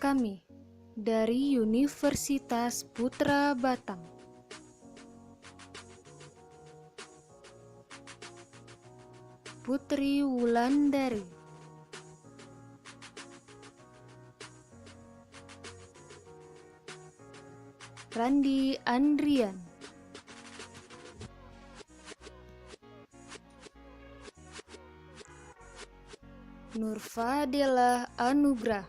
kami dari Universitas Putra Batang. Putri Wulandari, Randi Andrian, Nurfadela Anugrah,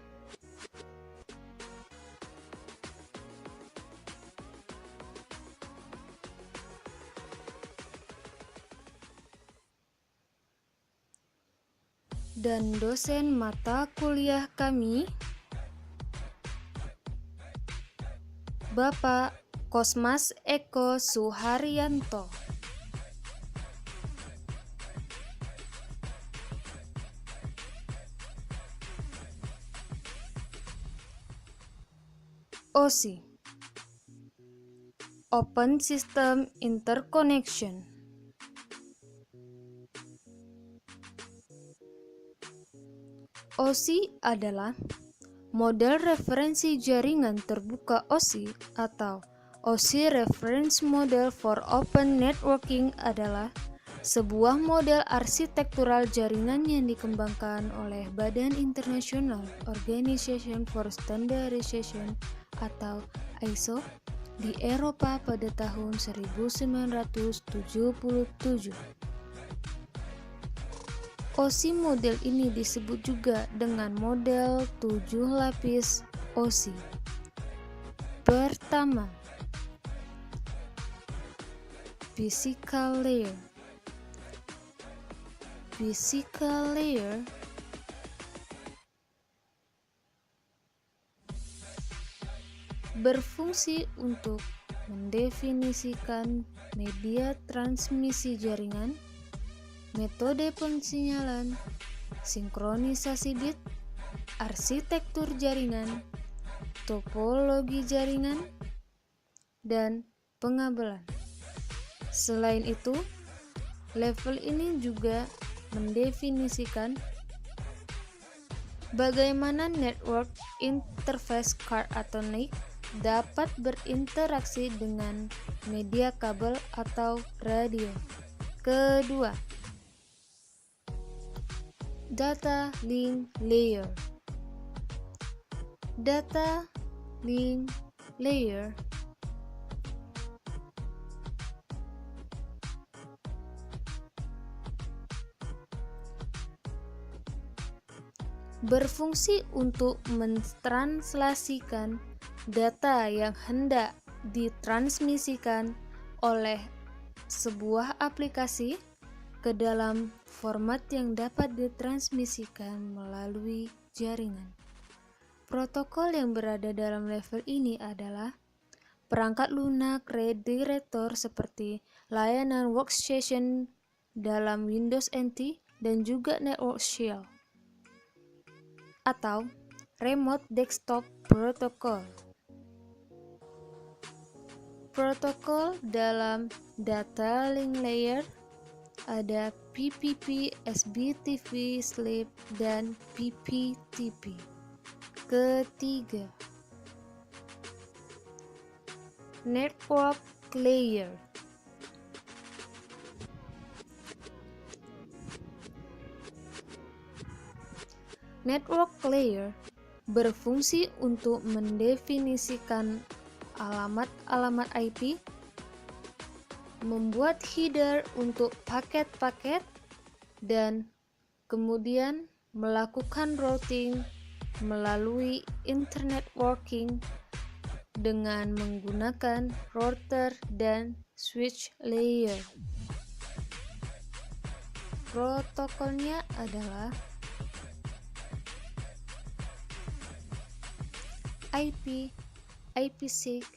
dan dosen mata kuliah kami, Bapak Kosmas Eko Suharyanto. OSI, Open System Interconnection. OSI adalah model referensi jaringan terbuka OSI atau OSI Reference Model for Open Networking adalah sebuah model arsitektural jaringan yang dikembangkan oleh Badan International Organization for Standardization atau ISO di Eropa pada tahun 1977. OSI model ini disebut juga dengan model 7 lapis OSI. Pertama, physical layer. Physical layer berfungsi untuk mendefinisikan media transmisi jaringan, metode pensinyalan, sinkronisasi bit, arsitektur jaringan, topologi jaringan, dan pengabelan. Selain itu, level ini juga mendefinisikan bagaimana network interface card atau NIC dapat berinteraksi dengan media kabel atau radio. Kedua, data link layer. Data link layer berfungsi untuk mentranslasikan data yang hendak ditransmisikan oleh sebuah aplikasi ke dalam format yang dapat ditransmisikan melalui jaringan. Protokol yang berada dalam level ini adalah perangkat lunak redirector seperti layanan workstation dalam Windows NT dan juga network shell atau remote desktop protocol. Protokol dalam data link layer ada PPP, SBTP, SLIP, dan PPTP. Ketiga, network layer. Network layer berfungsi untuk mendefinisikan alamat-alamat IP, membuat header untuk paket-paket, dan kemudian melakukan routing melalui internet working dengan menggunakan router dan switch layer. Protokolnya adalah IP, IPsec,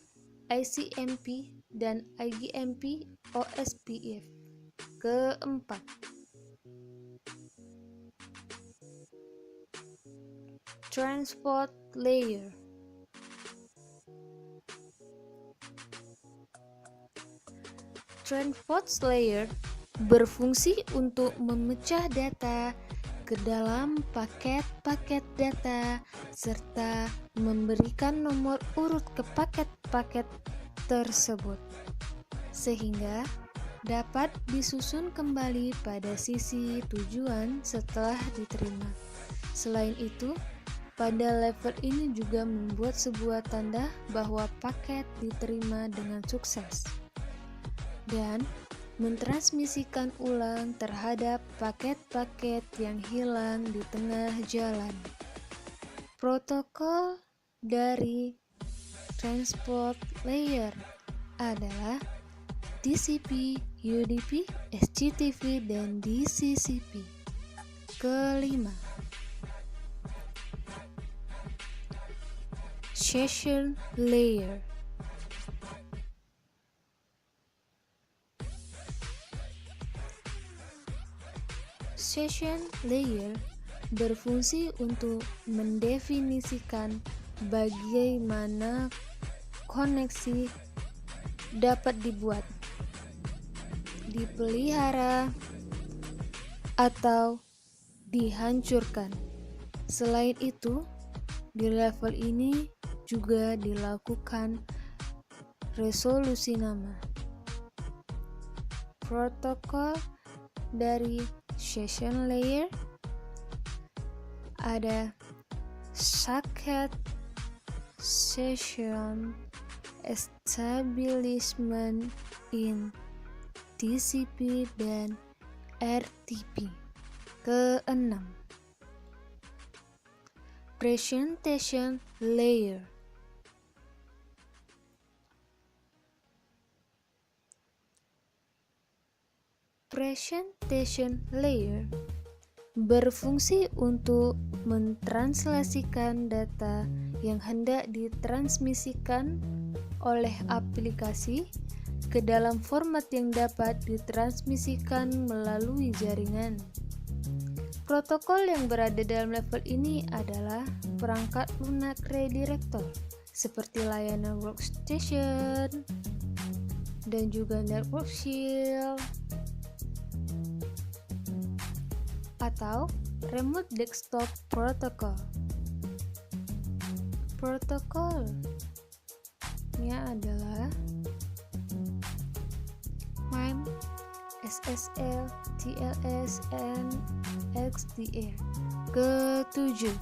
ICMP, dan IGMP OSPF. Keempat, transport layer. Transport layer berfungsi untuk memecah data ke dalam paket-paket data serta memberikan nomor urut ke paket-paket tersebut sehingga dapat disusun kembali pada sisi tujuan setelah diterima. Selain itu, pada level ini juga membuat sebuah tanda bahwa paket diterima dengan sukses dan mentransmisikan ulang terhadap paket-paket yang hilang di tengah jalan. Protokol dari Transport Layer adalah TCP, UDP, SCTV, dan DCCP. Kelima, Session Layer. Session Layer berfungsi untuk mendefinisikan bagaimana koneksi dapat dibuat, dipelihara, atau dihancurkan. Selain itu, di level ini juga dilakukan resolusi nama. Protokol dari Session Layer ada Socket Session Establishment in TCP dan RTP. Keenam, Presentation Layer. Presentation Layer berfungsi untuk mentranslasikan data yang hendak ditransmisikan oleh aplikasi ke dalam format yang dapat ditransmisikan melalui jaringan. Protokol yang berada dalam level ini adalah perangkat lunak redirector seperti layanan workstation dan juga network shield atau remote desktop protocol. Protokolnya adalah MIME, SSL, TLS, dan XDR. Ketujuh,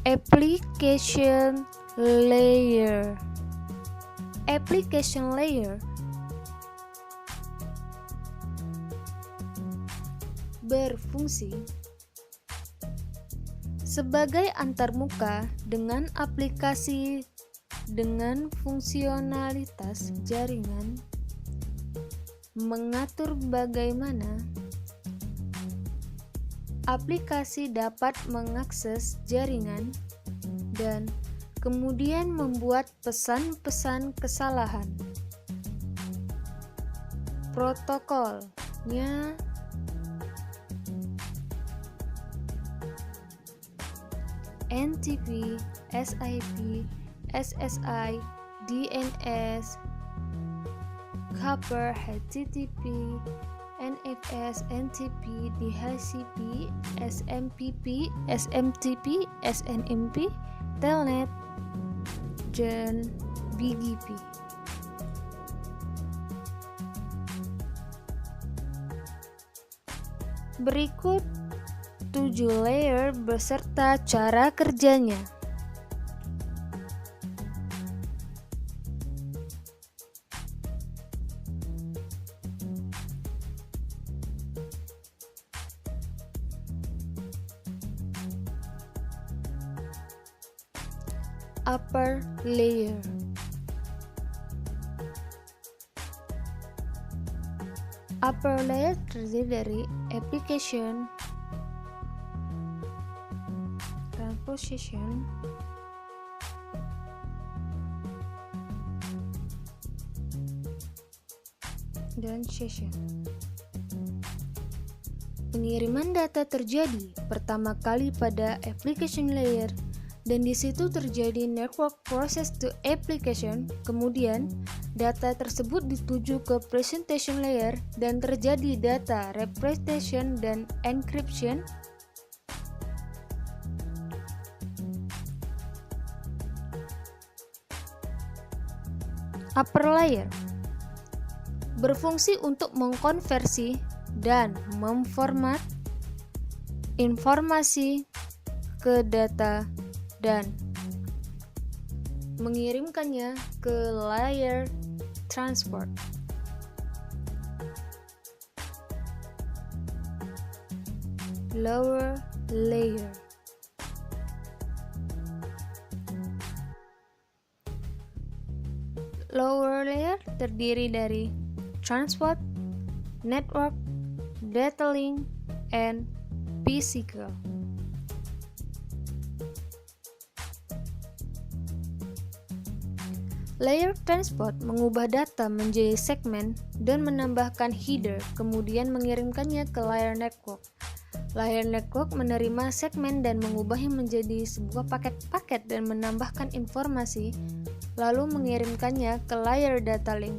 Application Layer. Application Layer berfungsi sebagai antarmuka dengan aplikasi dengan fungsionalitas jaringan, mengatur bagaimana aplikasi dapat mengakses jaringan dan kemudian membuat pesan-pesan kesalahan. Protokolnya NTP, SIP, SSI, DNS, Copper, HTTP, NFS, NTP, DHCP, SMPP, SMTP, SNMP, Telnet, dan BGP. Berikut 7 layer beserta cara kerjanya. Upper layer. Upper layer terdiri dari application, transposition, dan session. Pengiriman data terjadi pertama kali pada application layer dan di situ terjadi network process to application, kemudian Data tersebut dituju ke presentation layer dan terjadi data representation dan encryption. Upper layer berfungsi untuk mengkonversi dan memformat informasi ke data dan mengirimkannya ke layer transport. Lower layer terdiri dari transport, network, data link, and physical. Layer transport mengubah data menjadi segmen dan menambahkan header, kemudian mengirimkannya ke layer network. Layer network menerima segmen dan mengubahnya menjadi sebuah paket-paket dan menambahkan informasi, lalu mengirimkannya ke layer data link.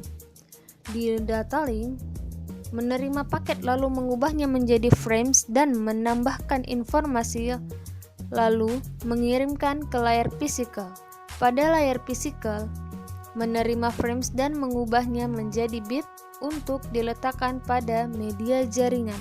Di data link, menerima paket lalu mengubahnya menjadi frames dan menambahkan informasi, lalu mengirimkan ke layer physical. Pada layer physical, menerima frames dan mengubahnya menjadi bit untuk diletakkan pada media jaringan.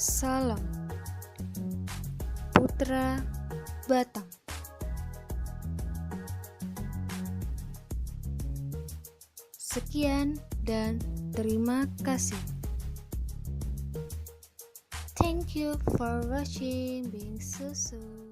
Salam Putra Batam. Sekian dan terima kasih. Thank you for watching Being Susu.